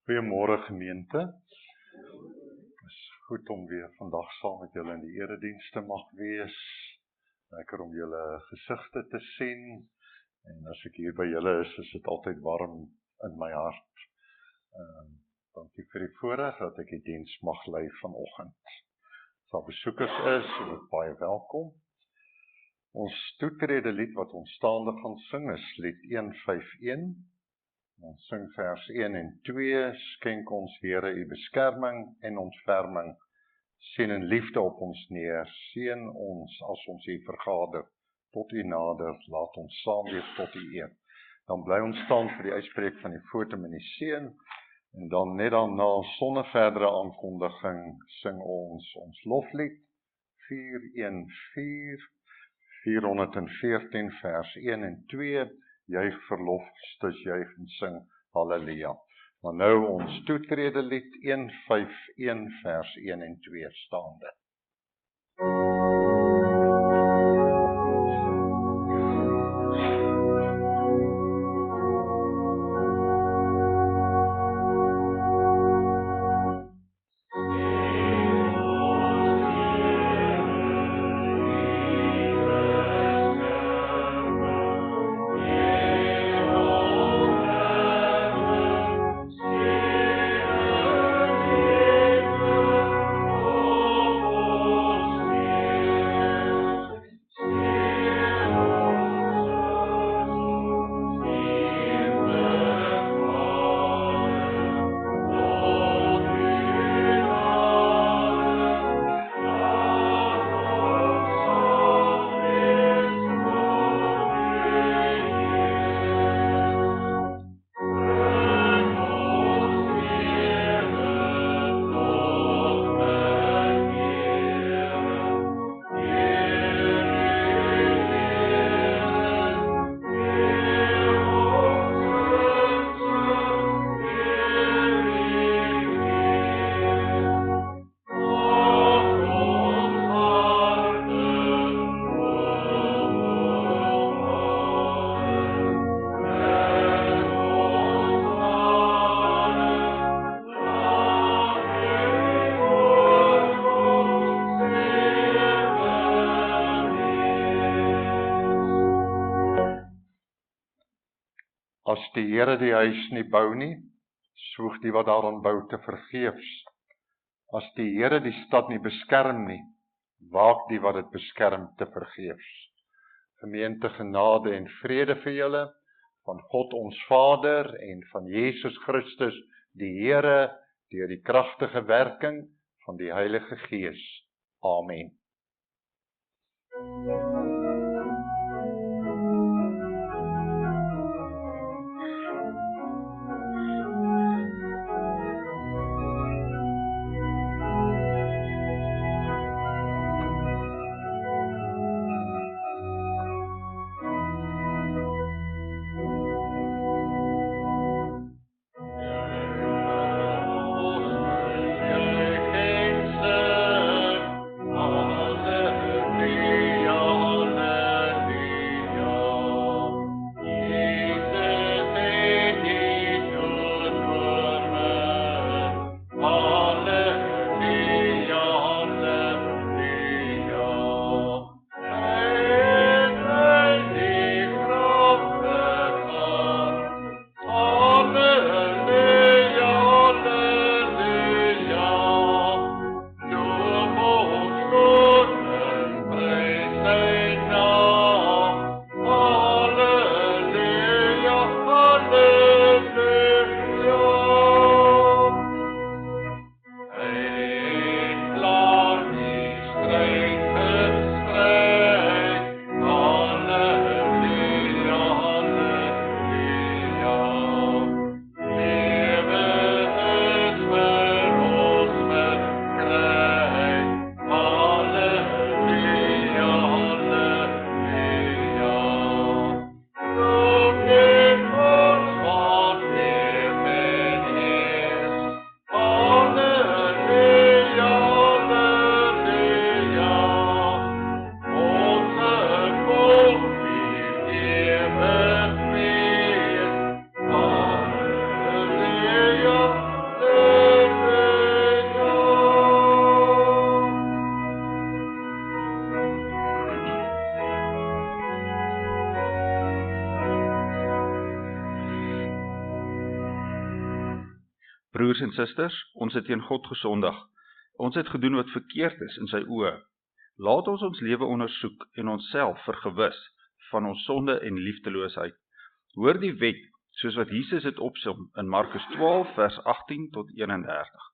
Goeiemôre gemeente. Het is goed om weer vandag saam met julle in die erediens te mag wees. Lekker om julle gesigte te sien. En as ek hier by julle is dit altyd warm in my hart. Dankie vir die voorreg dat ek die diens mag lei vanoggend. As daar besoekers is, baie welkom. Ons toetrede lied wat ons staande gaan sing is lied 151. Ons sing vers 1 en 2, skenk ons Here u beskerming en ontferming, sien in liefde op ons neer, seën ons as ons u vergader, tot u nader, laat ons saam wees tot u eer. Dan bly ons staan vir die uitspreek van die fotum en die seën, en dan net daarna, sonder verdere aankondiging, sing ons loflied, 414, 414 vers 1 en 2, juig verlofstes, juig en sing halleluja. Maar nou ons toetrede lied 151 vers 1 en 2 staande. As die Here die huis nie bou nie, swoeg die wat daaraan bou te vergeefs. As die Here die stad nie beskerm nie, waak die wat dit beskerm te vergeefs. Gemeente, genade en vrede vir julle, van God ons Vader en van Jesus Christus, die Here, deur die kragtige werking van die Heilige Gees. Amen. Alleluia. Broers en susters, ons het teen God gesondig. Ons het gedoen wat verkeerd is in sy oë. Laat ons ons lewe ondersoek en onsself vergewis van ons sonde en liefdeloosheid. Hoor die wet, soos wat Jesus het opsom in Markus 12 vers 18 tot 31.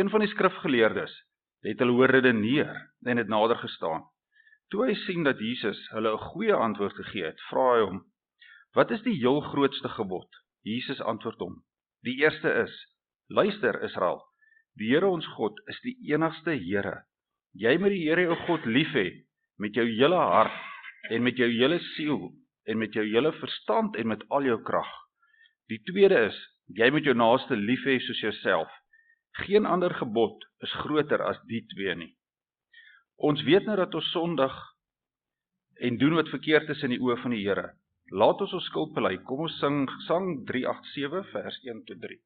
Een van die skrifgeleerdes het hulle hoor redeneer en het nader gestaan. Toe hy sien dat Jesus hulle 'n goeie antwoord gegee het, vra hy hom: "Wat is die heel grootste gebod?" Jesus antwoord hom: "Die eerste is: Luister Israel, die Here ons God is die enigste Here. Jy moet die Here jou God lief hê met jou hele hart en met jou hele siel en met jou hele verstand en met al jou krag. Die tweede is: jy moet jou naaste lief hê soos jouself. Geen ander gebod is groter as die twee nie." Ons weet nou dat ons sondig en doen wat verkeerd is in die oë van die Here. Laat ons skuld bely. Kom ons sing Sang 387 vers 1 tot 3.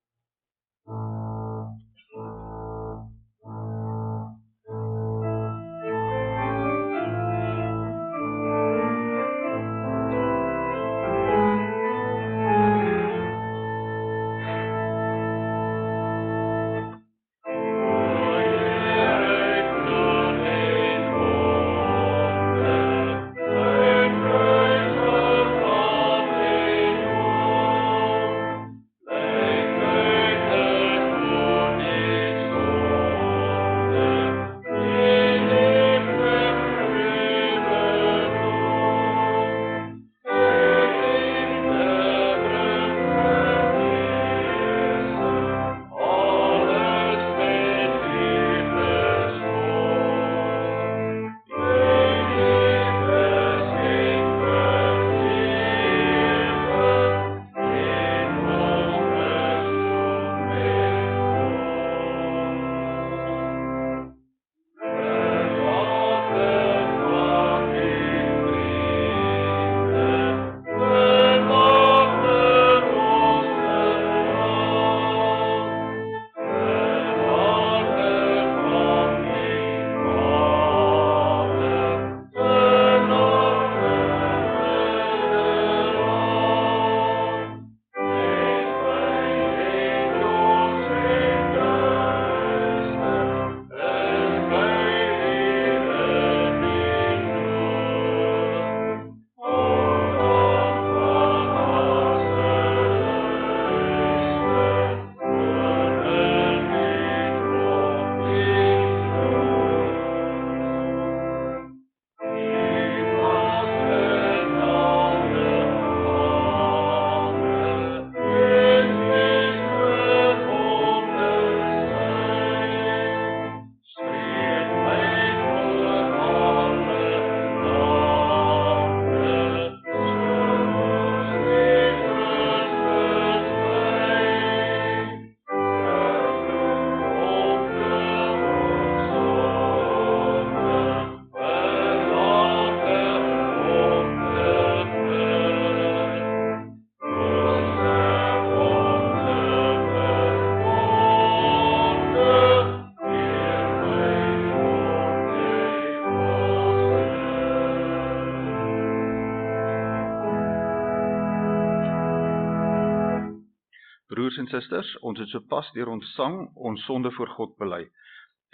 Broers en susters, ons het sopas deur ons sang ons sonde voor God bely.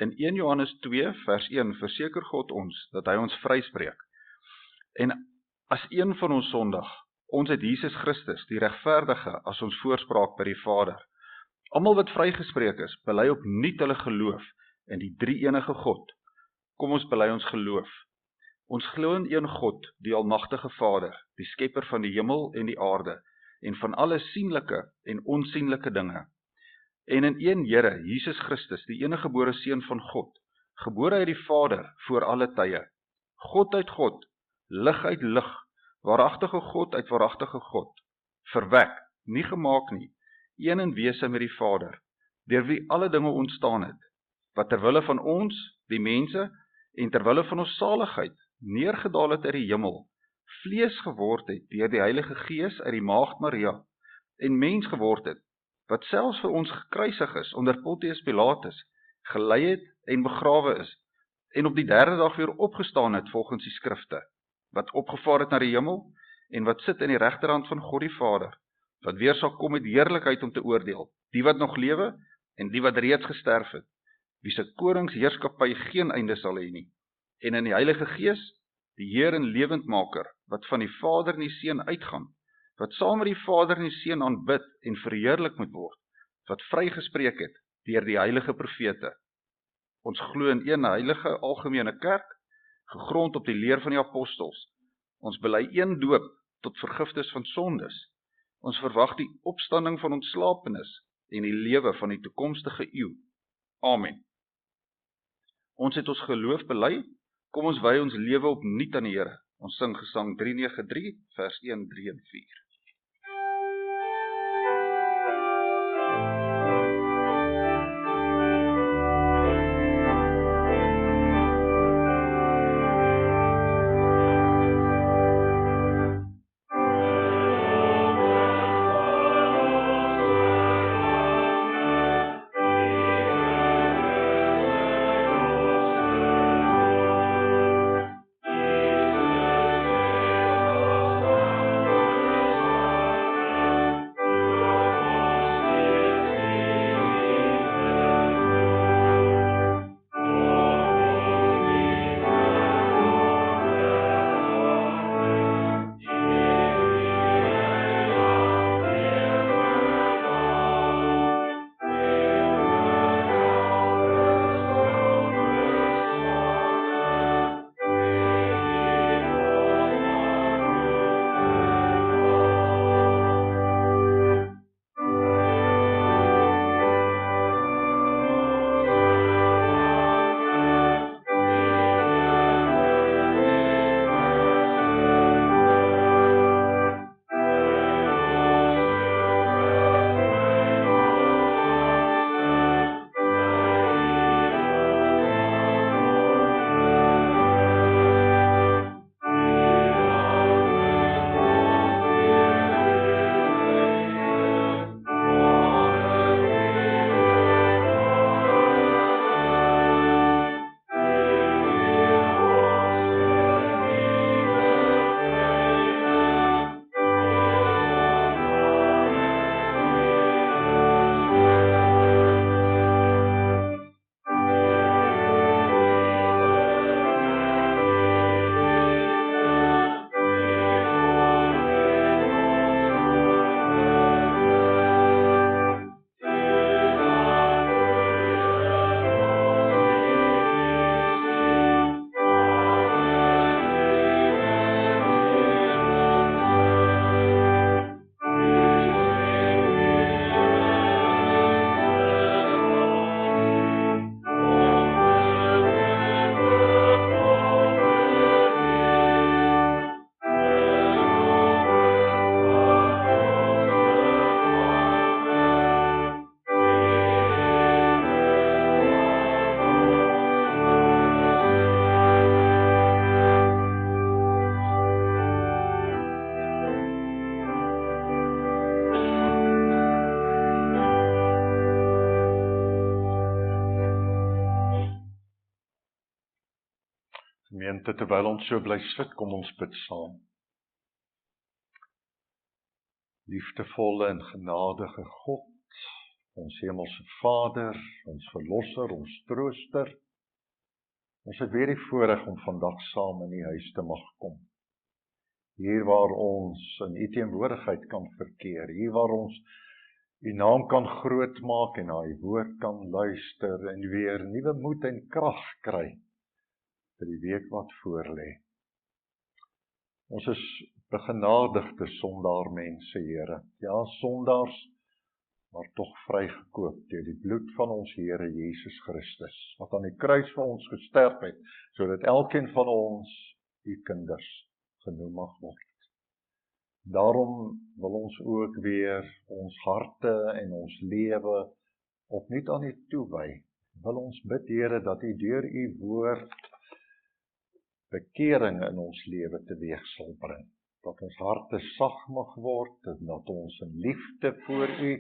In 1 Johannes 2 vers 1 verseker God ons dat hy ons vryspreek. En as een van ons sondig, ons het Jesus Christus, die regverdige, as ons voorspraak by die Vader. Almal wat vrygespreek is, bely opnuut hulle geloof in die drie-enige God. Kom ons bely ons geloof. Ons glo in een God, die almagtige Vader, die skepper van die hemel en die aarde, en van alle sienlike en onsienlike dinge. En in een Here, Jesus Christus, die eniggebore Seun van God, gebore uit die Vader voor alle tye, God uit God, lig uit lig, waaragtige God uit waaragtige God, verwek, nie gemaak nie, een in wese met die Vader, deur wie alle dinge ontstaan het, wat terwille van ons, die mense, en terwille van ons saligheid, neergedaal het uit die hemel, vlees geword het deur die Heilige Gees uit die Maagd Maria, en mens geword het, wat selfs vir ons gekruisig is onder Pontius Pilatus, gelei het en begrawe is, en op die derde dag weer opgestaan het volgens die skrifte, wat opgevaar het na die hemel, en wat sit in die regterhand van God die Vader, wat weer sal kom met heerlikheid om te oordeel, die wat nog lewe en die wat reeds gesterf het, wie se koningsheerskappy geen einde sal hê nie, en in die Heilige Gees, die Heer en lewendmaker, wat van die Vader en die Seun uitgaan, wat saam met die Vader en die Seun aanbid en verheerlik moet word, wat vrygespreek het deur die heilige profete. Ons glo in een heilige algemene kerk, gegrond op die leer van die apostels. Ons bely een doop tot vergifnis van sondes. Ons verwag die opstanding van ontslapenis en die lewe van die toekomstige eeu. Amen. Ons het ons geloof bely, kom ons wy ons lewe opnuut aan die Here. Ons sing gesang 393, vers 1, 3 en 4. Gemeente, terwyl ons so bly sit, kom ons bid saam. Liefdevolle en genadige God, ons hemelse Vader, ons Verlosser, ons Trooster, ons het weer die voorreg om vandag saam in die huis te mag kom. Hier waar ons in U teenwoordigheid kan verkeer, hier waar ons U naam kan grootmaak en na U woord kan luister en weer nuwe moed en krag kry vir die week wat voorlê. Ons is begenadigde sondaarmense, Here. Ja, sondaars, maar tog vrygekoop deur die bloed van ons Here Jesus Christus, wat aan die kruis vir ons gesterf het, sodat elkeen van ons U kinders genoem mag word. Daarom wil ons ook weer ons harte en ons lewe opnuut aan U toewy. Wil ons bid, Here, dat U deur U woord bekering in ons lewe teweeg sal bring. Dat ons harte sag mag word, en dat ons in liefde voor U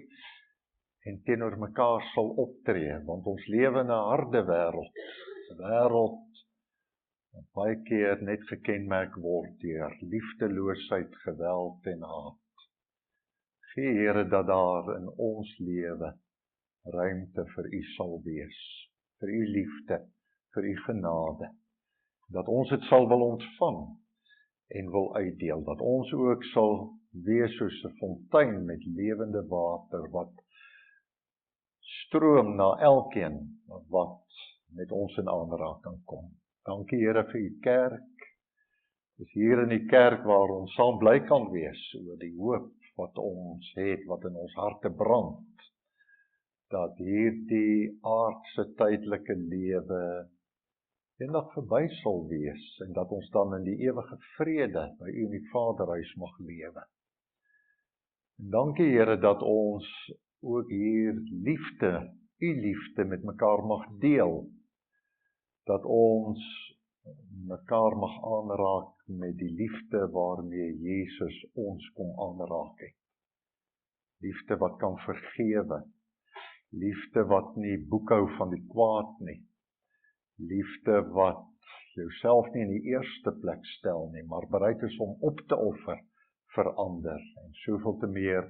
en teenoor mekaar sal optree, want ons lewe in 'n harde wêreld, 'n wêreld wat baie keer net gekenmerk word deur liefdeloosheid, geweld en haat. Gee Here dat daar in ons lewe ruimte vir U sal wees, vir U liefde, vir U genade, dat ons dit sal wil ontvang en wil uitdeel, dat ons ook sal wees soos 'n fontein met lewende water, wat stroom na elkeen wat met ons in aanraking kom. Dankie Here vir U kerk. Dis hier in die kerk waar ons saam bly kan wees oor die hoop wat ons het, wat in ons harte brand, dat hierdie aardse tydelike lewe eendag verby sal wees, en dat ons dan in die ewige vrede by U in die Vaderhuis mag lewe. En dankie Here dat ons ook hier liefde, U liefde met mekaar mag deel, dat ons mekaar mag aanraak met die liefde waarmee Jesus ons kom aanraak het. Liefde wat kan vergewe, liefde wat nie boekhou van die kwaad nie, liefde wat jouself nie in die eerste plek stel nie, maar bereid is om op te offer vir ander, en soveel te meer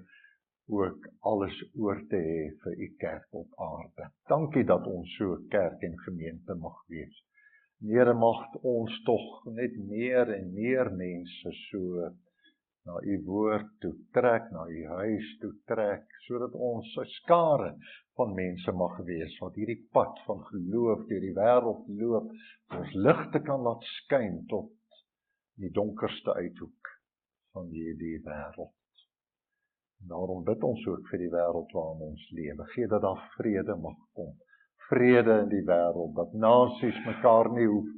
ook alles oor te hê vir U kerk op aarde. Dankie dat ons so kerk en gemeente mag wees. Here, mag ons tog net meer en meer mense so na U woord toe trek, na U huis toe trek, sodat ons 'n skare van mense mag wees, wat hierdie pad van geloof deur die wêreld loop, ons ligte kan laat skyn tot die donkerste uithoek van hierdie wêreld. Daarom bid ons ook vir die wêreld waarin ons lewe. Gee dat daar vrede mag kom. Vrede in die wêreld, dat nasies mekaar nie hoef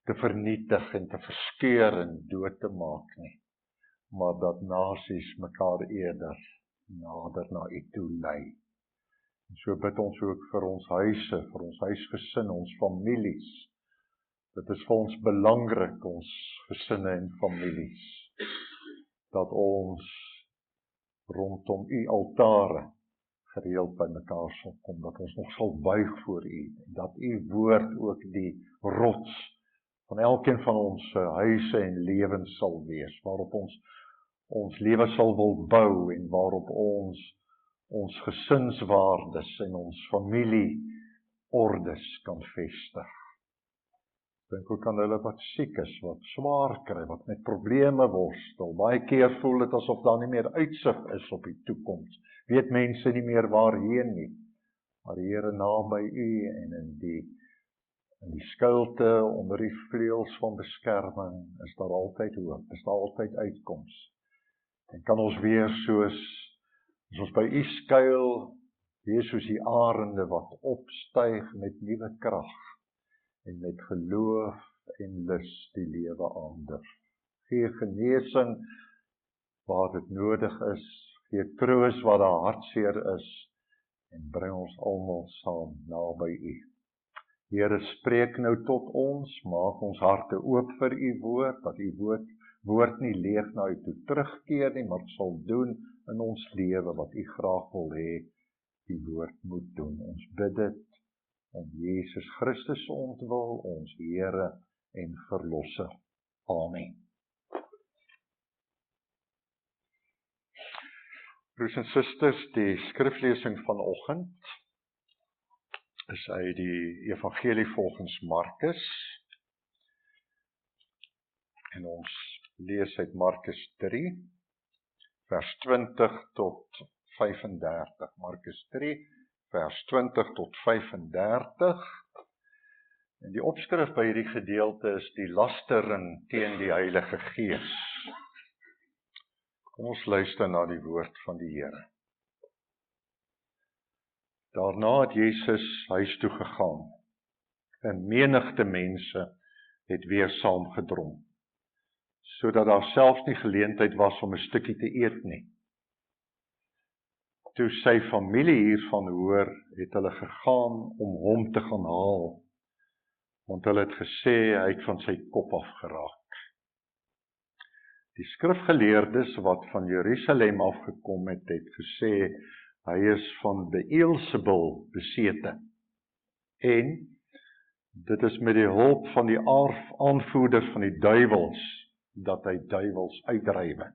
te vernietig en te verskeur en dood te maak nie, maar dat nasies mekaar eerder nader na U toe lei. En so bid ons ook vir ons huise, vir ons huisgesin, ons families. Dit is vir ons belangrik, ons gesinne en families, dat ons rondom U altare gereeld by mekaar sal kom, dat ons nog sal buig voor U, en dat U woord ook die rots van elkeen van ons huise en lewens sal wees, waarop ons lewe sal wil bou, en waarop ons gesinswaardes en ons familieordes kan vestig. Dink ook aan hulle wat siek is, wat swaar kry, wat met probleme worstel. Baie keer voel dit asof daar nie meer uitsig is op die toekoms. Weet mense nie meer waarheen nie. Maar Here, naby U en in die skuilte onder die vleuels van beskerming is daar altyd hoop, is daar altyd uitkoms. En kan ons weer soos ons by U skuil, wees soos die arende wat opstyg met nuwe krag en met geloof en lus die lewe aandurf. Gee genesing waar dit nodig is, gee troos waar daar hartseer is, en bring ons almal saam naby U. Here, spreek nou tot ons, maak ons harte oop vir U woord, dat U woord nie leeg na U toe terugkeer nie, maar sal doen in ons lewe wat U graag wil hê die woord moet doen. Ons bid dit om Jesus Christus ontwil, ons Here en Verlosser. Amen. Broers en susters, die skriflesing vanoggend is uit die Evangelie volgens Markus. En ons lees uit Markus 3, vers 20 tot 35. Markus 3, vers 20 tot 35. En die opskrif by hierdie gedeelte is die lastering teen die Heilige Gees. Kom ons luister na die woord van die Here. Daarna het Jesus huis toe gegaan. 'n menigte mense het weer saamgedrom, sodat daar selfs nie geleentheid was om 'n stukkie te eet nie. Toe sy familie hiervan hoor, het hulle gegaan om hom te gaan haal, want hulle het gesê hy het van sy kop afgeraak. Die skrifgeleerdes wat van Jerusalem afgekom het, het gesê hy is van Beelzebul besete. En dit is met die hulp van die aanvoerders van die duiwels dat hy duiwels uitdrywe.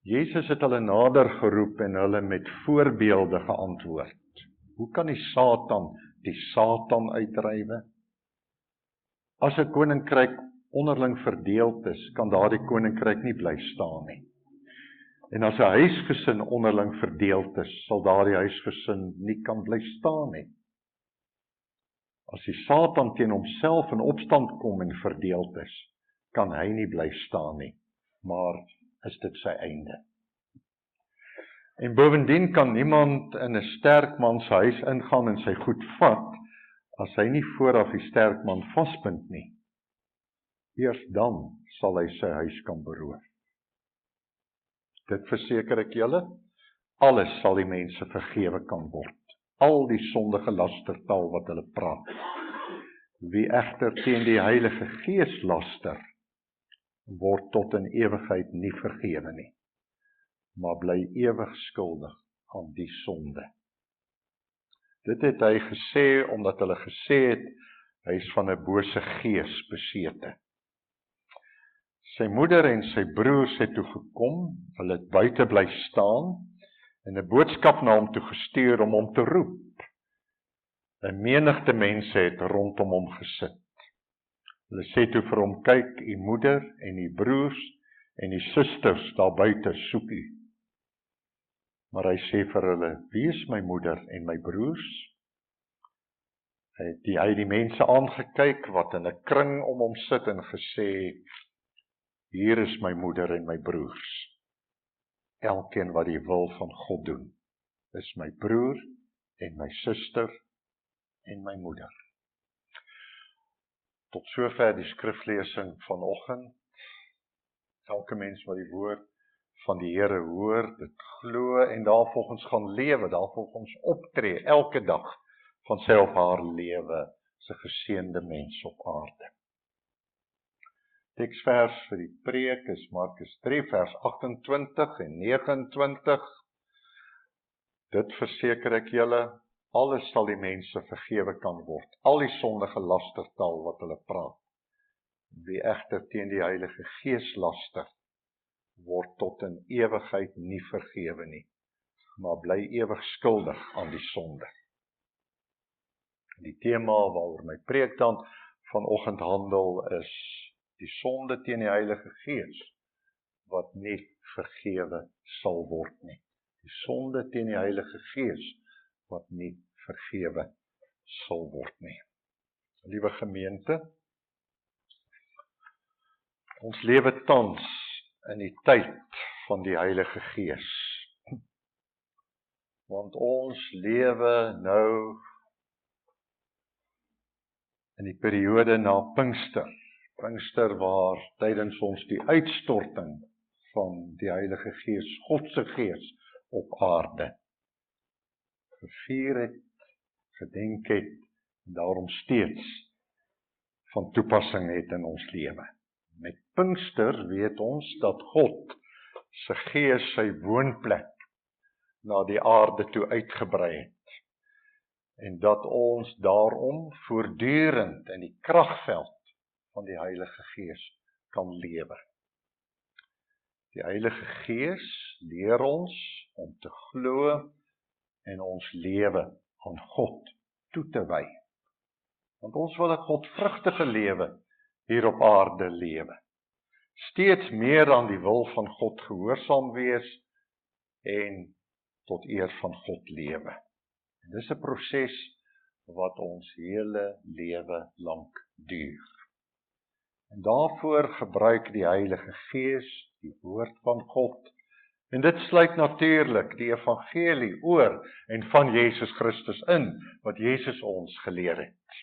Jesus het hulle nader geroep en hulle met voorbeelde geantwoord. Hoe kan die Satan uitdrywe? As 'n koninkryk onderling verdeeld is, kan daardie koninkryk nie bly staan nie. En as 'n huisgesin onderling verdeeld is, sal daardie huisgesin nie kan bly staan nie. As die Satan teen homself in opstand kom en verdeeld is, kan hy nie bly staan nie, maar is dit sy einde. En bovendien kan niemand in 'n sterk man se huis ingaan en sy goed vat, as hy nie vooraf die sterk man vasbind nie. Eers dan sal hy sy huis kan beroof. Dit verseker ek julle, alles sal die mense vergewe kan word. Al die sondige lastertaal wat hulle praat. Wie egter teen die Heilige Gees laster, word tot in ewigheid nie vergewe nie, maar bly ewig skuldig aan die sonde. Dit het hy gesê, omdat hulle gesê het, hy is van 'n bose gees besete. Sy moeder en sy broers het toe gekom, hulle het buite bly staan, en 'n boodskap na hom toe gestuur om hom te roep. 'n menigte mense het rondom hom gesit. Hulle sê toe vir hom, kyk, u moeder en u broers en u susters daar buite soek u. Maar hy sê vir hulle, wie is my moeder en my broers? Hy het die mense aangekyk wat in 'n kring om hom sit en gesê, hier is my moeder en my broers. Elkeen wat die wil van God doen, is my broer en my suster en my moeder. Tot sover die skriflesing vanoggend. Elke mens wat die woord van die Here hoor, dit glo en daarvolgens gaan lewe, daarvolgens optree elke dag van sy of haar lewe, as 'n geseënde mens op aarde. Teksvers vir die preek is Markus 3 vers 28 en 29. Dit verseker ek julle, alles sal die mense vergewe kan word, al die sondige lastertaal wat hulle praat. Wie egter teen die Heilige Gees laster, word tot in ewigheid nie vergewe nie, maar bly ewig skuldig aan die sonde. Die tema waaroor my preek dan vanoggend handel is die sonde teen die Heilige Gees, wat nie vergewe sal word nie. Die sonde teen die Heilige Gees, wat nie vergewe sal word nie. Liewe gemeente, ons lewe tans in die tyd van die Heilige Gees. Want ons lewe nou in die periode na Pinkster. Pinkster waar tydens ons die uitstorting van die Heilige Gees, God se Gees op aarde gevier het, gedenk het, en daarom steeds van toepassing het in ons lewe. Met Pinkster weet ons dat God se Gees sy woonplek na die aarde toe uitgebrei het, en dat ons daarom voortdurend in die kragveld van die Heilige Gees kan lewe. Die Heilige Gees leer ons om te glo en ons lewe aan God toe te wy. Want ons wil 'n godvrugtige lewe hier op aarde lewe. Steeds meer aan die wil van God gehoorsaam wees en tot eer van God lewe. En dis 'n proses wat ons hele lewe lank duur. En daarvoor gebruik die Heilige Gees die woord van God. En dit sluit natuurlik die evangelie oor en van Jesus Christus in, wat Jesus ons geleer het.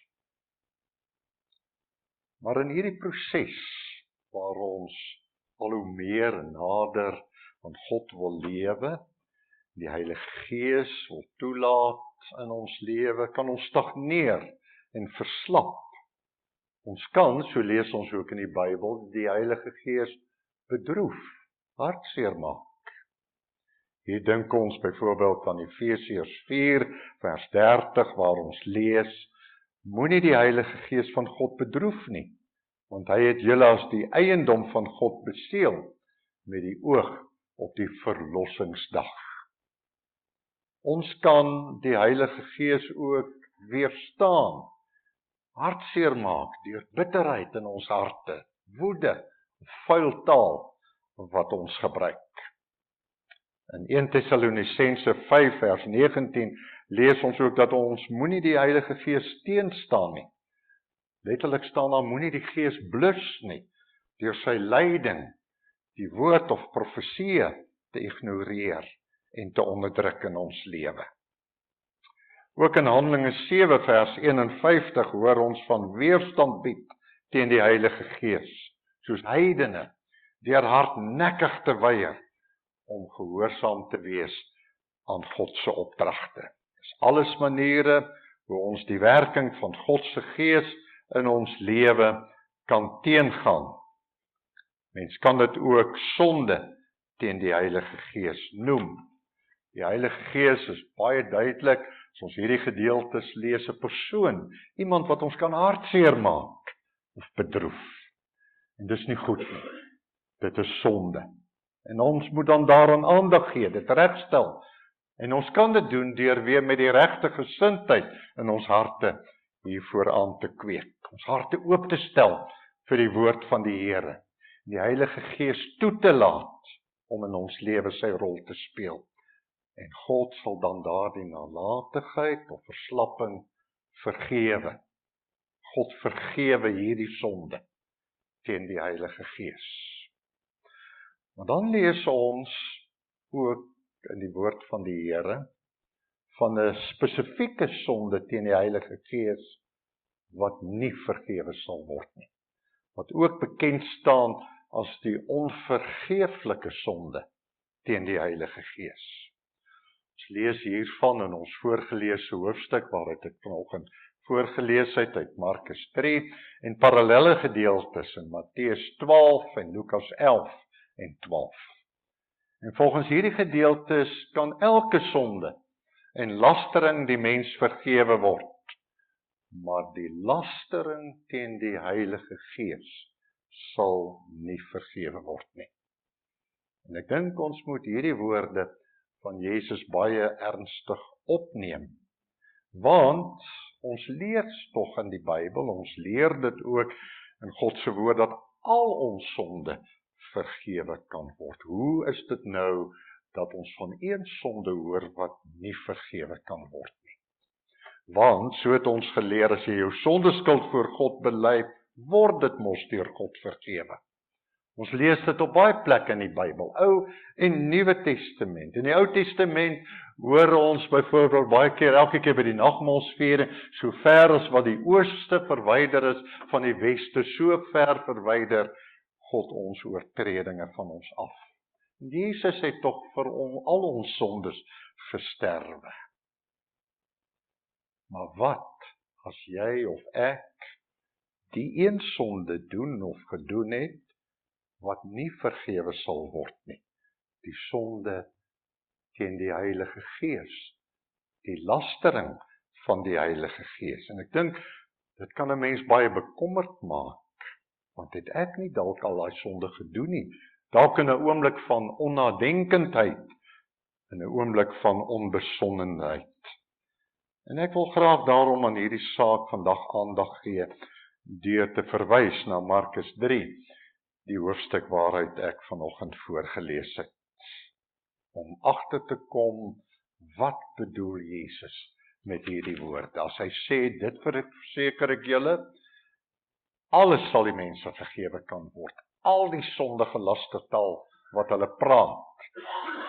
Maar in hierdie proses, waar ons al hoe meer nader aan God wil lewe, die Heilige Gees wil toelaat in ons lewe, kan ons stagneer en verslap. Ons kan, so lees ons ook in die Bybel, die Heilige Gees bedroef, hartseer maak. Hier dink ons byvoorbeeld aan Efesiërs 4 vers 30 waar ons lees, moenie die Heilige Gees van God bedroef nie, want hy het julle as die eiendom van God beseël met die oog op die verlossingsdag. Ons kan die Heilige Gees ook weerstaan, hartseer maak deur bitterheid in ons harte, woede, vuil taal wat ons gebruik. In 1 Tessalonisense 5 vers 19 lees ons ook dat ons moenie die Heilige Gees teenstaan nie. Letterlik staan daar moenie die Gees blus nie, deur sy leiding, die woord of profesie te ignoreer en te onderdruk in ons lewe. Ook in Handelinge 7 vers 51 hoor ons van weerstand bied teen die Heilige Gees, soos heidene, deur hardnekkig te weier om gehoorsaam te wees aan God se opdragte. Dis alles maniere hoe ons die werking van God se Gees in ons lewe kan teengaan. Mens kan dit ook sonde teen die Heilige Gees noem. Die Heilige Gees is baie duidelik, as ons hierdie gedeeltes lees, 'n persoon, iemand wat ons kan hartseer maak of bedroef. En dis nie goed nie. Dit is sonde. En ons moet dan daaraan aandag gee, dit regstel. En ons kan dit doen deur weer met die regte gesindheid in ons harte hiervoor aan te kweek. Ons harte oop te stel vir die woord van die Here. Die Heilige Gees toe te laat om in ons lewe sy rol te speel. En God sal dan daardie nalatigheid of verslapping vergewe. God vergewe hierdie sonde teen die Heilige Gees. Maar dan lees ons ook in die woord van die Here van 'n spesifieke sonde teen die Heilige Gees wat nie vergewe sal word nie. Wat ook bekend staan as die onvergeeflike sonde teen die Heilige Gees. Ons lees hiervan in ons voorgelese hoofstuk waaruit ek vanoggend voorgelees het uit Markus 3 en parallelle gedeeltes in Matteus 12 en Lukas 11 en 12. En volgens hierdie gedeeltes kan elke sonde en lastering die mens vergewe word. Maar die lastering teen die Heilige Gees sal nie vergewe word nie. En ek dink ons moet hierdie woorde van Jesus baie ernstig opneem. Want ons leer tog in die Bybel, ons leer dit ook in God se woord dat al ons sonde vergewe kan word. Hoe is dit nou dat ons van een sonde hoor wat nie vergewe kan word nie? Want so het ons geleer, as jy jou sondeskuld voor God bely, word dit mos deur God vergewe. Ons lees dit op baie plekke in die Bybel, Ou en Nuwe Testament. In die Ou Testament hoor ons byvoorbeeld baie keer, elke keer by die nagmaalsviering, so ver as wat die ooste verwyder is van die weste, so ver verwyder God ons oortredinge van ons af. Jesus het tog vir al ons sondes gesterwe. Maar wat as jy of ek die een sonde doen of gedoen het, wat nie vergewe sal word nie? Die sonde teen die Heilige Gees, die lastering van die Heilige Gees. En ek dink, dit kan 'n mens baie bekommerd maak, want het ek nie dalk al daai sonde gedoen nie, dalk in 'n oomblik van onnadenkendheid, in 'n oomblik van onbesonnenheid. En ek wil graag daarom aan hierdie saak vandag aandag gee, deur te verwys na Markus 3, die hoofstuk waaruit ek vanoggend voorgelees het. Om agter te kom, wat bedoel Jesus met hierdie woorde? As hy sê, dit verseker ek julle, alles sal die mense vergewe kan word. Al die sondige lastertaal wat hulle praat,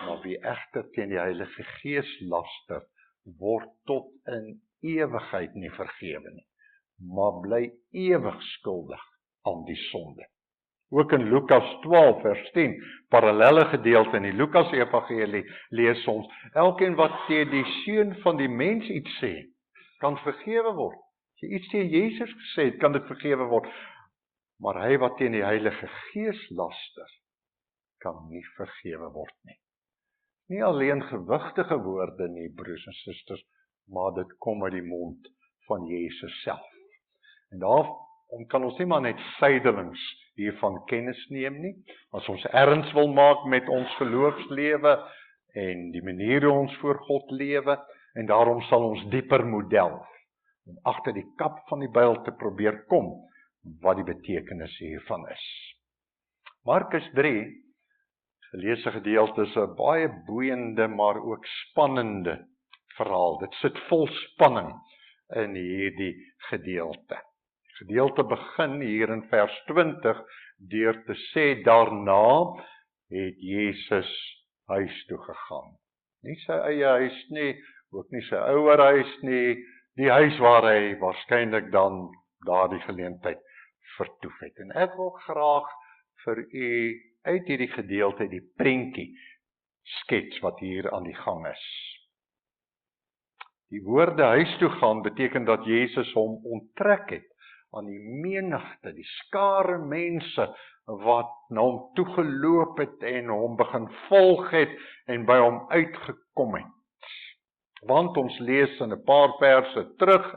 maar wie egter teen die Heilige Gees laster, word tot in ewigheid nie vergewe nie, maar bly ewig skuldig aan die sonde. Ook in Lukas 12 vers 10, parallelle gedeelte in die Lukas Evangelie, lees ons, elkeen wat teen die Seun van die mens iets sê, kan vergewe word. As jy iets teen Jesus gesê het, kan dit vergewe word. Maar hy wat teen die Heilige Gees laster, kan nie vergewe word nie. Nie alleen gewigtige woorde nie, broers en susters, maar dit kom uit die mond van Jesus self. En daarom kan ons nie maar net sydelings hiervan kennis neem nie. As ons erns wil maak met ons geloofslewe en die manier hoe ons voor God lewe, en daarom sal ons dieper moet delf om agter die kap van die Bybel te probeer kom wat die betekenis hiervan is. Markus 3, geleesde gedeelte, is 'n baie boeiende, maar ook spannende verhaal. Dit sit vol spanning in hierdie gedeelte. Die gedeelte begin hier in vers 20 deur te sê, daarna het Jesus huis toe gegaan. Nie sy eie huis nie, ook nie sy ouer huis nie, die huis waar hy waarskynlik dan daardie geleentheid vertoef het. En ek wil graag vir u uit hierdie gedeelte die prentjie skets wat hier aan die gang is. Die woorde huis toe gaan beteken dat Jesus hom onttrek het aan die menigte, die skare mense wat na hom toegeloop het en hom begin volg het en by hom uitgekom het. Want ons lees in 'n paar verse terug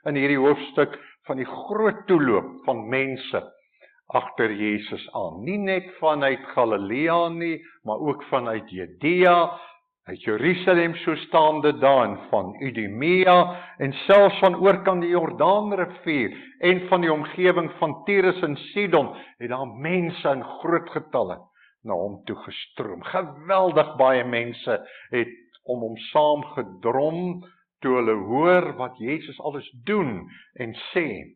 in hierdie hoofstuk van die groot toeloop van mense agter Jesus aan. Nie net vanuit Galilea nie, maar ook vanuit Judea, uit Jerusalem so staande daar, en van Idumea, en selfs van oorkant die Jordaanrivier, en van die omgewing van Tyrus en Sidon, het daar mense in groot getalle na hom toe gestroom. Geweldig baie mense het om hom saam gedrom, toe hulle hoor wat Jesus alles doen en sê.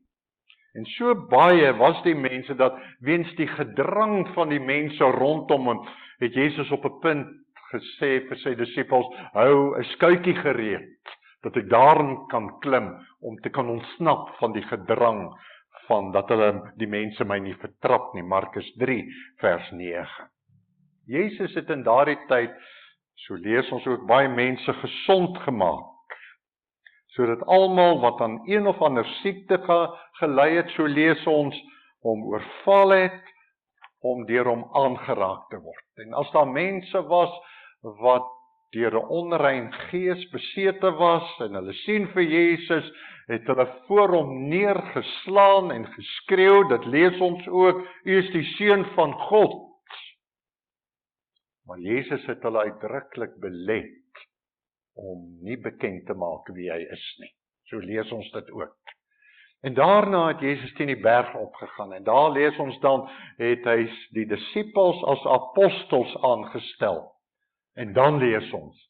En so baie was die mense dat weens die gedrang van die mense rondom hom, het Jesus op 'n punt gesê vir sy disippels, hou 'n skuitjie gereed, dat ek daarin kan klim, om te kan ontsnap van die gedrang, van dat hulle die mense my nie vertrap nie, Markus 3 vers 9. Jesus het in daardie tyd, so lees ons ook, baie mense gesond gemaak, sodat almal wat aan een of ander siekte gelei het, so lees ons, hom oorval het, om deur hom aangeraak te word. En as daar mense was wat deur 'n onrein gees besete was, en hulle sien vir Jesus, het hulle voor hom neergeslaan en geskreeu, dit lees ons ook, u is die seun van God. Maar Jesus het hulle uitdruklik belet om nie bekend te maak wie hy is nie. So lees ons dit ook. En daarna het Jesus teen die berg opgegaan, en daar lees ons dan, het hy die disippels as apostels aangestel. En dan lees ons,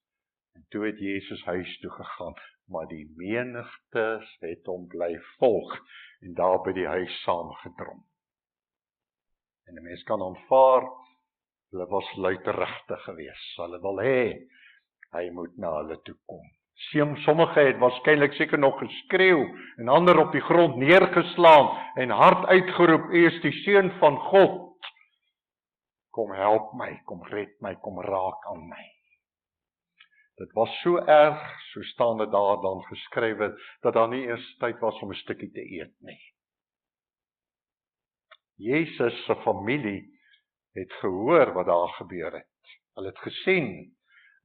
en toe het Jesus huis toe gegaan, maar die menigtes het hom bly volg, en daar by die huis saamgedrom. En 'n mens kan aanvaar, hulle was luidrigtig geweest, hulle wil hê, hy moet na hulle toe kom. Sommige het waarskynlik seker nog geskreeu, en ander op die grond neergeslaan, en hard uitgeroep, u is die seun van God. Kom help my, kom red my, kom raak aan my. Dit was so erg, so staan dit daar dan geskrywe, dat daar nie eers tyd was om 'n stukkie te eet nie. Jesus se familie het gehoor wat daar gebeur het. Hulle het gesien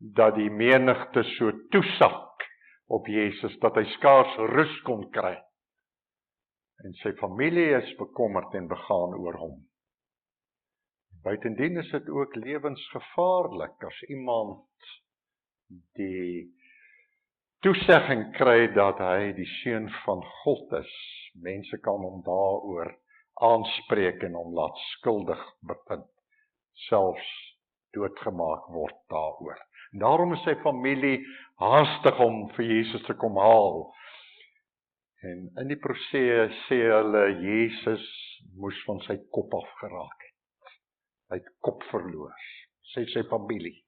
dat die menigte so toesak op Jesus, dat hy skaars rus kon kry. En sy familie is bekommerd en begaan oor hom. Buitendien is dit ook lewensgevaarlik as iemand die toesegging kry dat hy die seun van God is. Mense kan hom daaroor aanspreek en hom laat skuldig bevind, selfs doodgemaak word daaroor. En daarom is sy familie haastig om vir Jesus te kom haal. En in die proses sê hulle, Jesus moes van sy kop afgeraak het. Hy het kop verloor, sê sy familie.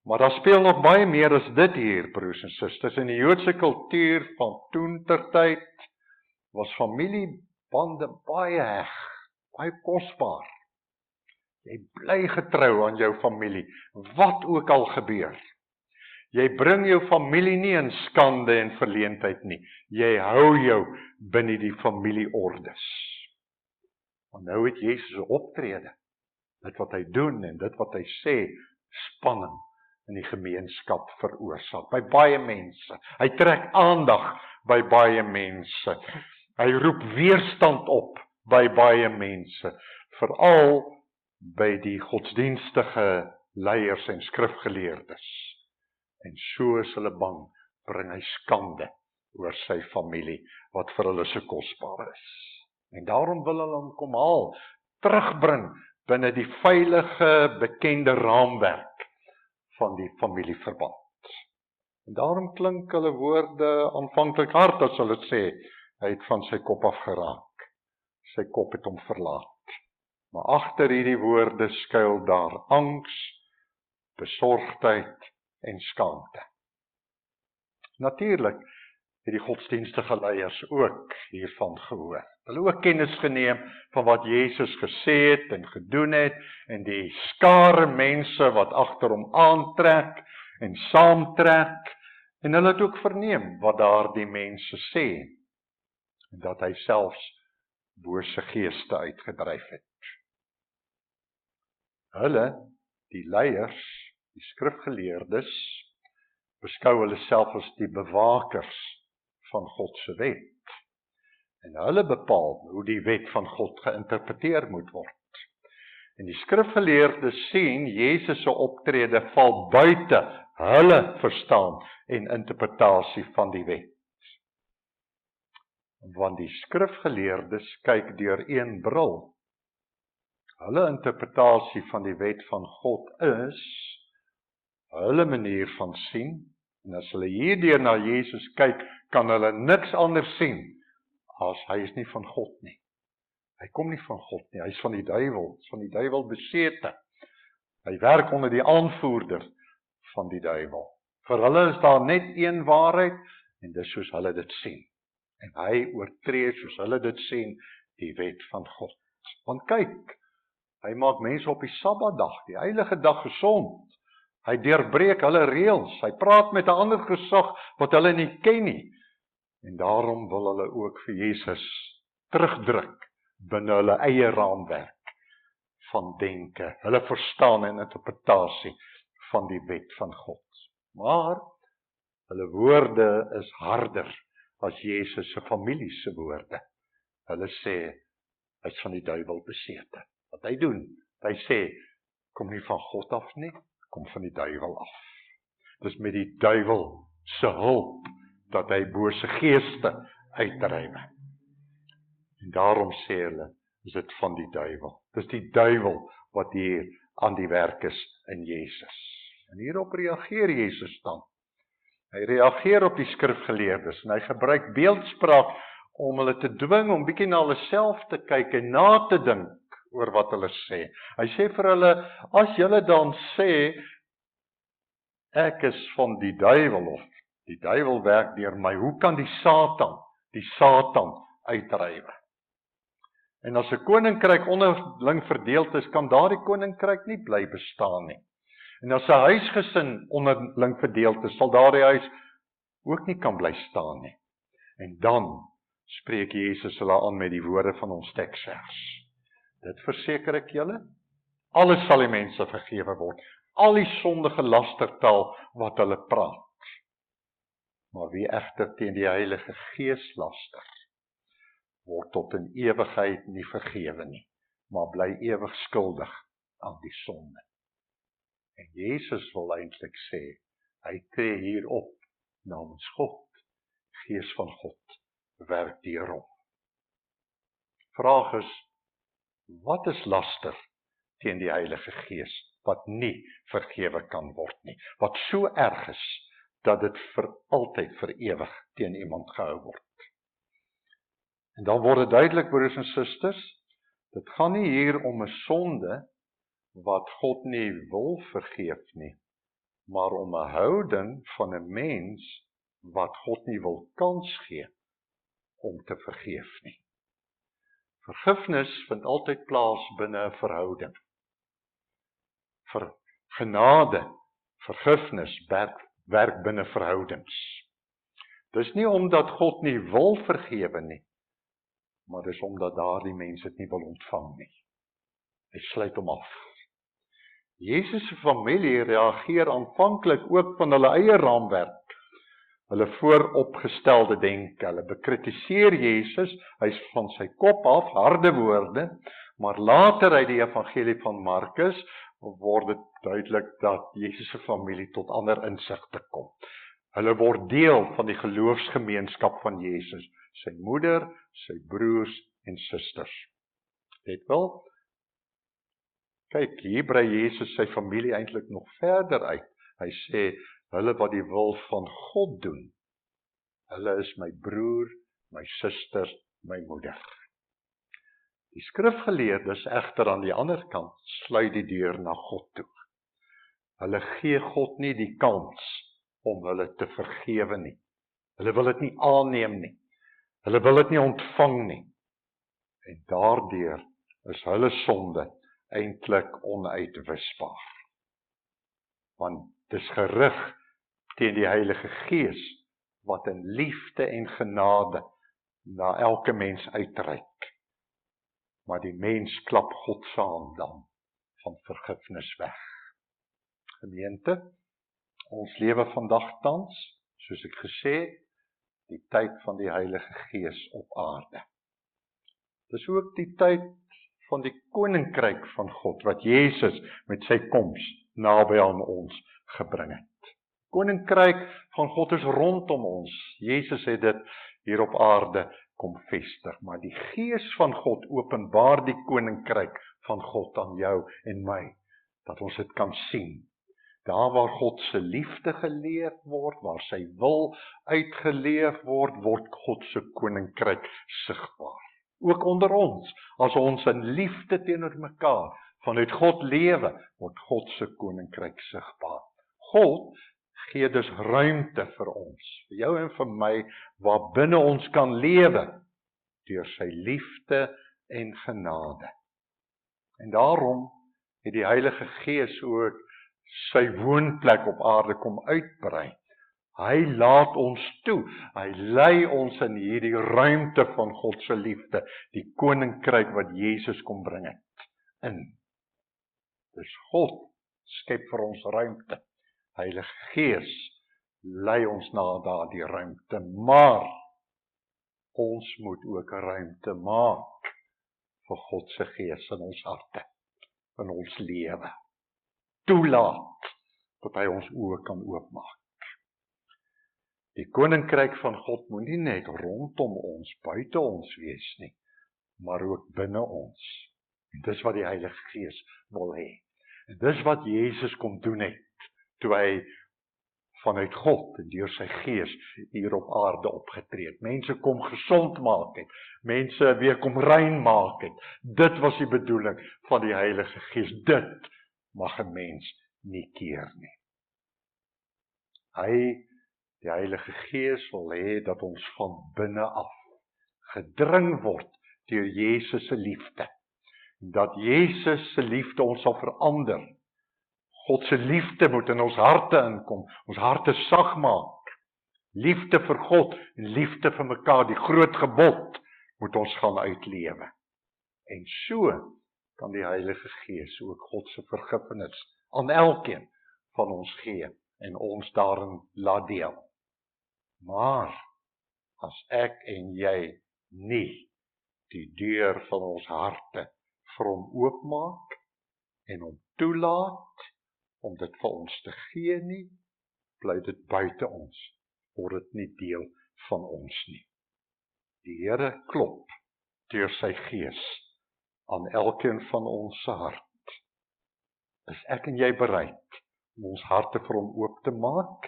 Maar daar speel nog baie meer as dit hier, broers en susters. In die Joodse kultuur van toentertyd was familiebande baie heg, baie kosbaar. Jy bly getrou aan jou familie, wat ook al gebeur. Jy bring jou familie nie in skande en verleentheid nie. Jy hou jou binne die familieordes. Want nou het Jesus 'n optrede. Dit wat hy doen en dit wat hy sê, spanning in die gemeenskap veroorsaak, by baie mense. Hy trek aandag by baie mense. Hy roep weerstand op by baie mense, veral by die godsdienstige leiers en skrifgeleerdes. En so is hulle bang, bring hy skande oor sy familie, wat vir hulle so kosbaar is. En daarom wil hulle hom kom haal, terugbring binne die veilige, bekende raamwerk van die familieverband. En daarom klink hulle woorde aanvanklik hard as hulle sê, hy het van sy kop af geraak. Sy kop het hom verlaat. Maar agter hierdie woorde skuil daar angs, besorgdheid en skaamte. Natuurlik het die godsdienstige leiers ook hiervan gehoor. Hulle ook kennis geneem van wat Jesus gesê het en gedoen het, en die skare mense wat agter hom aantrek en saamtrek, en hulle het ook verneem wat daardie mense sê, en dat hy selfs bose geeste uitgedryf het. Hulle, die leiers, die skrifgeleerdes, beskou hulle self as die bewakers van God se wet. En hulle bepaal hoe die wet van God geïnterpreteer moet word. En die skrifgeleerdes sien Jesus se optrede val buite hulle verstaan en interpretasie van die wet. Want die skrifgeleerdes kyk deur een bril. Hulle interpretasie van die wet van God is hulle manier van sien, en as hulle hierdeur na Jesus kyk, kan hulle niks anders sien as hy is nie van God nie. Hy kom nie van God nie, hy is van die duiwel besete. Hy werk onder die aanvoerder van die duiwel. Vir hulle is daar net een waarheid, en dis soos hulle dit sien. En hy oortree, soos hulle dit sien, die wet van God. Want kyk, hy maak mense op die Sabbatdag, die heilige dag, gesond. Hy deurbreek hulle reëls, hy praat met 'n ander gesag wat hulle nie ken nie. En daarom wil hulle ook vir Jesus terugdruk binne hulle eie raamwerk van denke, hulle verstaan en interpretasie van die wet van God. Maar hulle woorde is harder as Jesus se familie se woorde. Hulle sê, hy is van die duiwel besete. Wat hy doen, hy sê, kom nie van God af nie, kom van die duiwel af. Dis met die duiwel se hulp dat hy bose geeste uitdryf. En daarom sê hulle, is dit van die duiwel. Dis die duiwel wat hier aan die werk is in Jesus. En hierop reageer Jesus dan. Hy reageer op die skrifgeleerdes en hy gebruik beeldspraak om hulle te dwing om bietjie na hulle self te kyk en na te dink oor wat hulle sê. Hy sê vir hulle, as julle dan sê, ek is van die duiwel, of die duiwel werk deur my, hoe kan die Satan uitdryf? En as 'n koninkryk onderling verdeeld is, kan daardie koninkryk nie bly bestaan nie. En as 'n huisgesin onderling verdeeld is, sal daardie huis ook nie kan bly staan nie. En dan spreek Jesus hulle aan met die woorde van ons teksvers. Dit verseker ek julle, alles sal die mense vergewe word, al die sondige lastertaal wat hulle praat. Maar wie egter teen die Heilige Gees laster, word tot in ewigheid nie vergewe nie, maar bly ewig skuldig aan die sonde. En Jesus wil eintlik sê, hy tree hier op namens God, Gees van God, werk deur hom. Vraag is, wat is laster teen die Heilige Gees, wat nie vergewe kan word nie, wat so erg is, dat dit vir altyd, vir ewig teen iemand gehou word. En dan word dit duidelik, broers en susters, dit gaan nie hier om 'n sonde wat God nie wil vergeef nie, maar om 'n houding van 'n mens wat God nie wil kans gee om te vergeef nie. Vergifnis vind altyd plaas binne 'n verhouding. Genade, vergifnis werk binne verhoudings. Dis nie omdat God nie wil vergewe nie, maar dis omdat daardie mense dit nie wil ontvang nie. Hy sluit hom af. Jesus se familie reageer aanvanklik ook van hulle eie raamwerk. hulle vooropgestelde denke. Hulle bekritiseer Jesus, hy's van sy kop af, harde woorde, maar later uit die evangelie van Markus word dit duidelik dat Jesus se familie tot ander insigte kom. Hulle word deel van die geloofsgemeenskap van Jesus, sy moeder, sy broers en susters. Let wel, kyk, hier brei Jesus sy familie eintlik nog verder uit. Hy sê, hulle wat die wil van God doen, hulle is my broer, my suster, my moeder. Die skrifgeleerdes egter aan die ander kant sluit die deur na God toe. Hulle gee God nie die kans om hulle te vergewe nie. Hulle wil dit nie aanneem nie. Hulle wil dit nie ontvang nie. En daardeur is hulle sonde eintlik onuitwisbaar. Want dis gerig teen die Heilige Gees wat in liefde en genade na elke mens uitreik. Maar die mens klap God se hand dan van vergifnis weg. Gemeente, ons lewe vandag tans, soos ek gesê het, die tyd van die Heilige Gees op aarde. Dis ook die tyd van die koninkryk van God, wat Jesus met sy koms naby aan ons gebring het. Koninkryk van God is rondom ons. Jesus het dit hier op aarde kom vestig, maar die Gees van God openbaar die koninkryk van God aan jou en my, dat ons dit kan sien. Daar waar God se liefde geleef word, waar sy wil uitgeleef word, word God se koninkryk sigbaar. Ook onder ons, as ons in liefde teenoor mekaar vanuit God lewe, word God se koninkryk sigbaar. God gee dus ruimte vir ons, vir jou en vir my, waar binne ons kan lewe, deur sy liefde en genade. En daarom het die Heilige Gees ook sy woonplek op aarde kom uitbrei. Hy laat ons toe, hy lei ons in hierdie ruimte van God se liefde, die koninkryk wat Jesus kom bring het, in. Dus God skep vir ons ruimte. Heilige Gees lei ons na daardie ruimte, maar ons moet ook ruimte maak vir God se Gees in ons harte, in ons lewe. Toelaat dat hy ons oë kan oopmaak. Die koninkryk van God moet nie net rondom ons, buite ons wees nie, maar ook binne ons. En dis wat die Heilige Gees wil hê. En dis wat Jesus kom doen het, toe hy vanuit God en deur sy Gees hier op aarde opgetree het. Mense kom gesond maak het, mense weer kom rein maak het. Dit was die bedoeling van die Heilige Gees. Dit mag 'n mens nie keer nie. Die Heilige Gees wil hê dat ons van binne af gedring word deur Jesus se liefde. Dat Jesus se liefde ons sal verander. God se liefde moet in ons harte inkom, ons harte sag maak. Liefde vir God en liefde vir mekaar, die groot gebod, moet ons gaan uitlewe. En so kan die Heilige Gees ook God se vergifnis aan elkeen van ons gee en ons daarin laat deel. Maar as ek en jy nie die deur van ons harte vir hom oopmaak en hom toelaat om dit vir ons te gee nie, bly dit buite ons, word dit nie deel van ons nie. Die Here klop deur sy Gees aan elkeen van ons se hart. Is ek en jy bereid om ons harte vir hom oop te maak,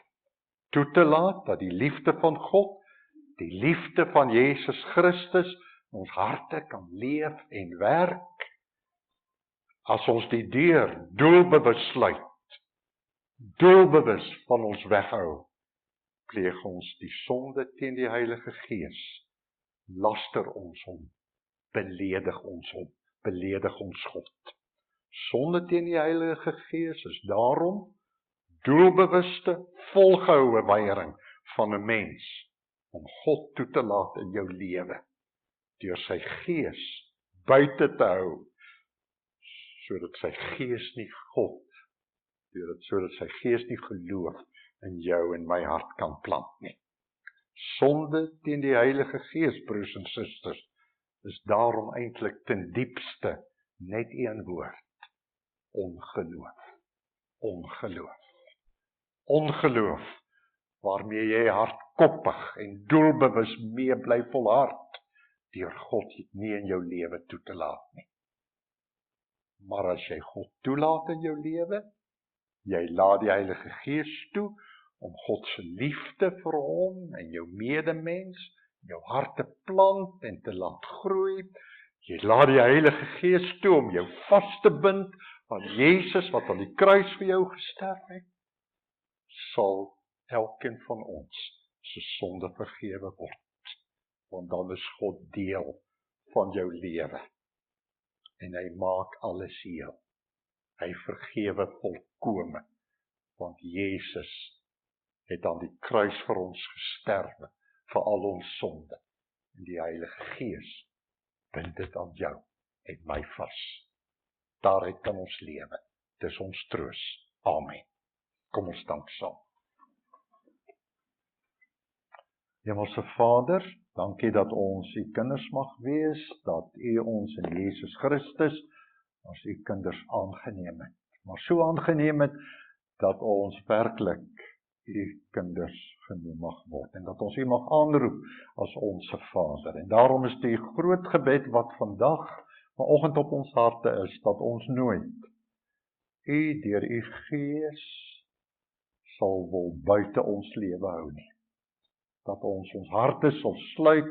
toe te laat dat die liefde van God, die liefde van Jesus Christus, ons harte kan leef en werk? As ons die deur doelbewus sluit, doelbewus van ons weghou, pleeg ons die sonde teen die Heilige Gees, laster ons hom, beledig ons God. Sonde teen die Heilige Gees is daarom doelbewuste, volgehoue weiering van 'n mens om God toe te laat in jou lewe, deur sy Gees buite te hou, sodat sy Gees nie God, sodat sy Gees nie geloof in jou en my hart kan plant nie. Sonde teen die Heilige Gees, broers en susters, is daarom eintlik ten diepste net een woord: ongeloof. Ongeloof. Ongeloof, waarmee jy hardkoppig en doelbewus mee bly volhard, deur God nie in jou lewe toe te laat nie. Maar as jy God toelaat in jou lewe, jy laat die Heilige Gees toe, om God se liefde vir hom en jou medemens, jou hart te plant en te laat groei. Jy laat die Heilige Gees toe om jou vas te bind aan Jesus wat aan die kruis vir jou gesterf het, sal elkeen van ons se sonde vergewe word. Want dan is God deel van jou lewe. En hy maak alles heel. Hy vergewe volkome. Want Jesus het aan die kruis vir ons gesterwe, vir al ons sonde. En die Heilige Gees bind dit aan jou en my vas. Daaruit kan ons lewe. Dis ons troos. Amen. Kom ons dank saam. Hemelse Vader, dankie dat ons u kinders mag wees, dat u ons in Jesus Christus as u kinders aangeneem het. Maar so aangeneem het, dat ons werklik u kinders genoem mag word, en dat ons u mag aanroep as onsse Vader. En daarom is die groot gebed wat vandag, vanoggend op ons harte is, dat ons nooit u deur u Gees sal wil buite ons lewe hou nie. Dat ons harte sal sluit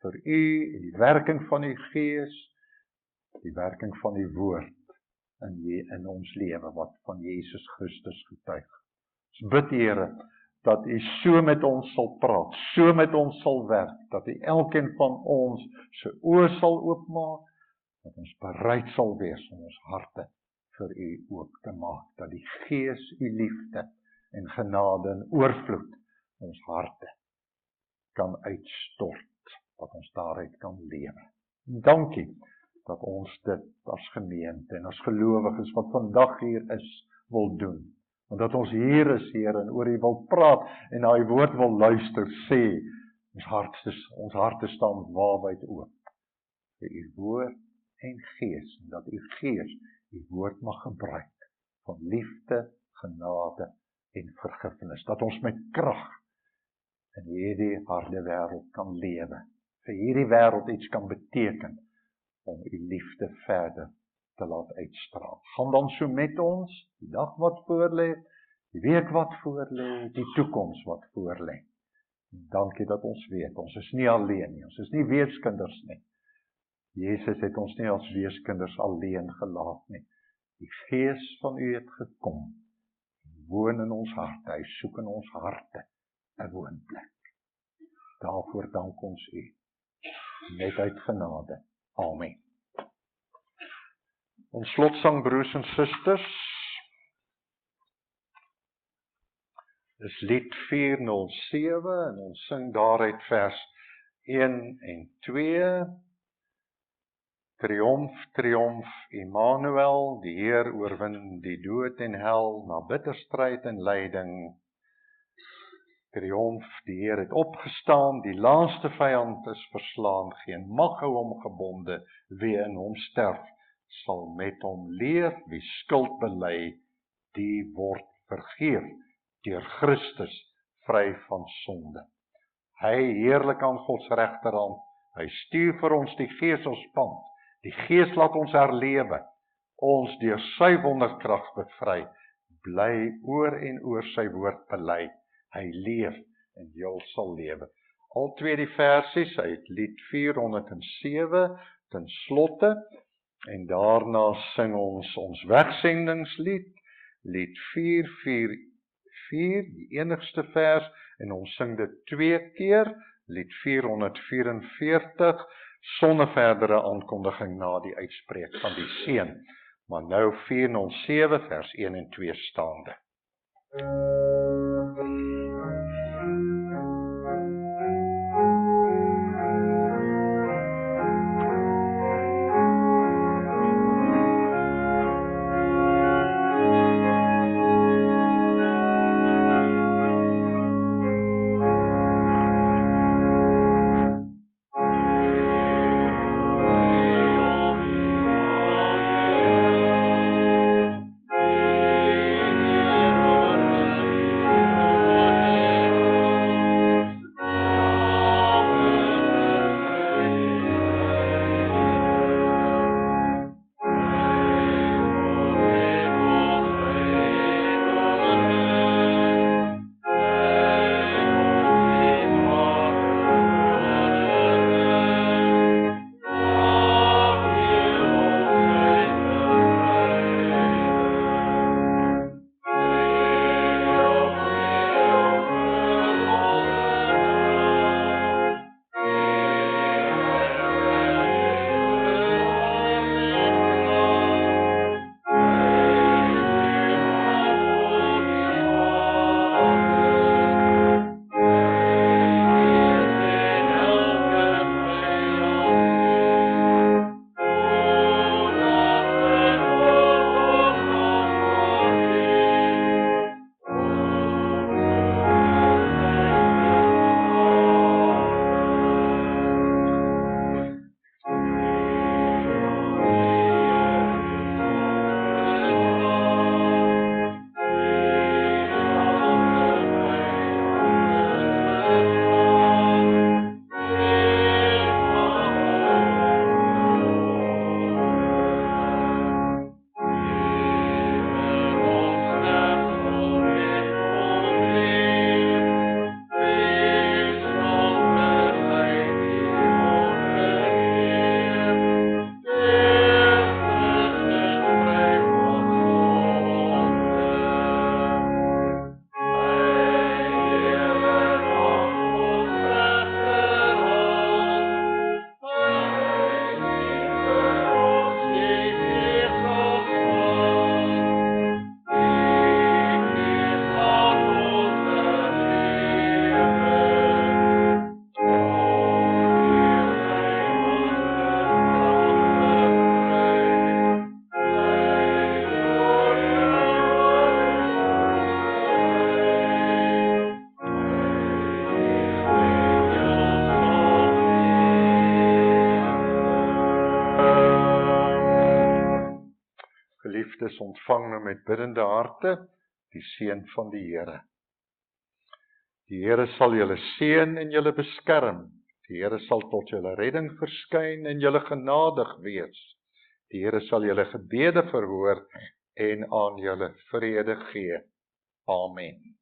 vir u en die werking van u Gees, die werking van die woord in ons lewe wat van Jesus Christus getuig. Ons bid, Here, dat u so met ons sal praat, so met ons sal werk, dat u elkeen van ons se oë sal oopmaak, dat ons bereid sal wees om ons harte vir u oop te maak, dat die Gees u liefde en genade en oorvloed ons harte kan uitstort, dat ons daaruit kan lewe. Dankie dat ons dit as gemeente en as gelowiges wat vandag hier is, wil doen. Want dat ons hier is, Here, en oor u wil praat en na u woord wil luister, sê, ons harte staan waawyd oop vir u woord en Gees, en dat u Gees u woord mag gebruik van liefde, genade en vergifnis, dat ons met krag in hierdie harde wêreld kan lewe, vir hierdie wêreld iets kan beteken, om u liefde verder te laat uitstraal. Gaan dan so met ons, die dag wat voorlê, die week wat voorlê, die toekoms wat voorlê. Dankie dat ons weet, ons is nie alleen nie, ons is nie weeskinders nie. Jesus het ons nie as weeskinders alleen gelaat nie. Die Gees van u het gekom, woon in ons harte, hy soek in ons harte 'n woonplek. Daarvoor dank ons u, net uit genade. Amen. Ons slotsang, broers en susters, is lied 407 en ons sing daaruit vers 1 en 2. Triomf, triomf, Immanuel, die Heer oorwin die dood en hel, na bitter stryd en lyding. Triomf, die Heer het opgestaan, die laaste vyand is verslaan, geen mag hou hom gebonde, wie in hom sterf, sal met hom leef, wie skuld bely, die word vergeef, deur Christus vry van sonde. Hy heerlik aan God se regterhand, hy stuur vir ons die Gees ons pand, die Gees laat ons herlewe, ons deur sy wonderkrag bevry, bly oor en oor sy woord bely, hy leef en jy sal lewe. Al twee die versies uit lied 407 ten slotte, en daarna sing ons wegsendingslied, lied 444, die enigste vers, en ons sing dit 2 keer, lied 444, sonder verdere aankondiging na die uitspreek van die seën. Maar nou 407 vers 1 en 2 staande. geliefdes, ontvang nou met biddende harte die seën van die Here. Die Here sal julle seën en julle beskerm. Die Here sal tot julle redding verskyn en julle genadig wees. Die Here sal julle gebede verhoor en aan julle vrede gee. Amen.